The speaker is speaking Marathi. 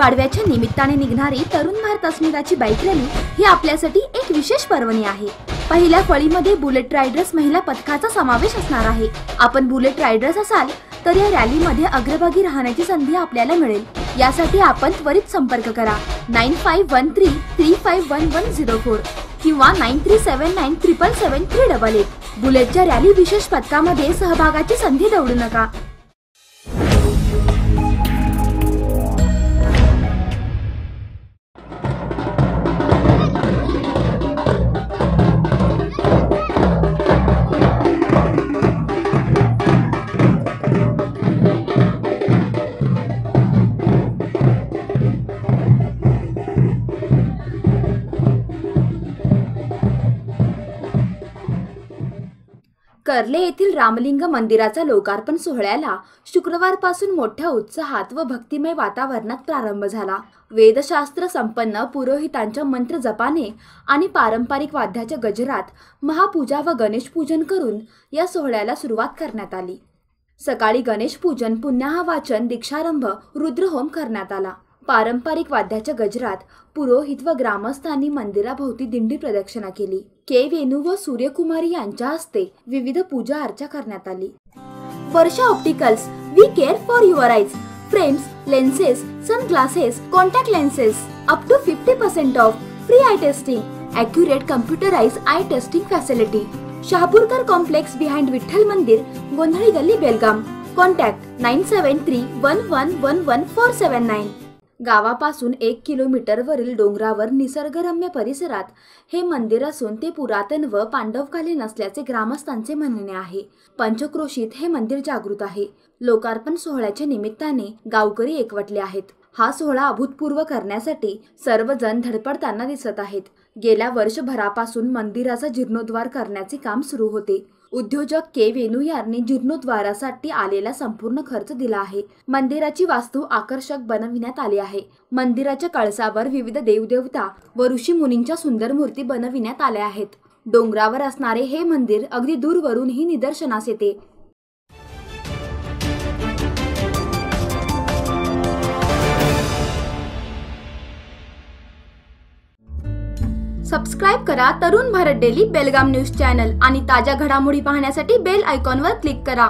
गुढीपाडव्याच्या निमित्ताने निघणारी तरुण भारत अस्मिताची बाईक रॅली ही आपल्यासाठी एक विशेष पर्वणी आहे। पहिल्या फळीमध्ये बुलेट रायडर्स महिला पथकाचा समावेश असणार आहे। आपण बुलेट रायडर्स असाल तर या रॅलीमध्ये अग्रभागी राहण्याची संधी आपल्याला मिळेल। यासाठी आपण त्वरित संपर्क करा 9513351104 किंवा 9379777388। बुलेटच्या रॅली विशेष पथकामध्ये सहभागाची संधी दवडू नका। कर्ले येथील रामलिंग मंदिराचा लोकार्पण सोहळ्याला शुक्रवारपासून मोठ्या उत्साहात व भक्तिमय वातावरणात प्रारंभ झाला। वेदशास्त्र संपन्न पुरोहितांच्या मंत्र जपाने आणि पारंपरिक वाद्याच्या गजरात महापूजा व गणेश पूजन करून या सोहळ्याला सुरुवात करण्यात आली। सकाळी गणेश पूजन, पुण्याह वाचन, दीक्षारंभ, रुद्रहोम करण्यात आला। पारंपरिक वाद्याच्या गजरात पुरोहित व ग्रामस्थांनी मंदिराभोवती दिंडी प्रदक्षिणा केली। के वेणू व सूर्यकुमारी यांच्या हस्ते विविध पूजा अर्चा करण्यात आली। Varsha opticals, we care for your eyes, frames, lenses, sunglasses, contact lenses, up to 50% off, free eye testing, accurate computerised eye testing facility, Shahapurkar complex behind Vitthal Mandir, Gondhali गल्ली, बेलगाम। कॉन्टॅक्ट 9731111479। गावापासून 1 किलोमीटरवरील डोंगरावर निसर्गरम्य परिसरात हे मंदिर असून ते पुरातन व पांडवकालीन असल्याचे ग्रामस्थांचे म्हणणे आहे। पंचक्रोशीत हे मंदिर जागृत आहे। लोकार्पण सोहळ्याच्या निमित्ताने गावकरी एकवटले आहेत। हा सोहळा अभूतपूर्व करण्यासाठी सर्वजण धडपडताना दिसत आहेत। गेल्या वर्षभरापासून मंदिराचा जीर्णोद्धार करण्याचे काम सुरू होते। उद्योजक के वेणू यांनी जीर्णोद्धारासाठी आलेला संपूर्ण खर्च दिला आहे। मंदिराची वास्तू आकर्षक बनविण्यात आली आहे। मंदिराच्या कळसावर विविध देवदेवता व ऋषी मुनींच्या सुंदर मूर्ती बनविण्यात आल्या आहेत। डोंगरावर असणारे हे मंदिर अगदी दूरवरूनही निदर्शनास येते। सबस्क्राइब करा तरुण भारत डेली बेलगाम न्यूज चॅनल आणि ताज्या घडामोडी पाहण्यासाठी बेल आयकॉनवर क्लिक करा।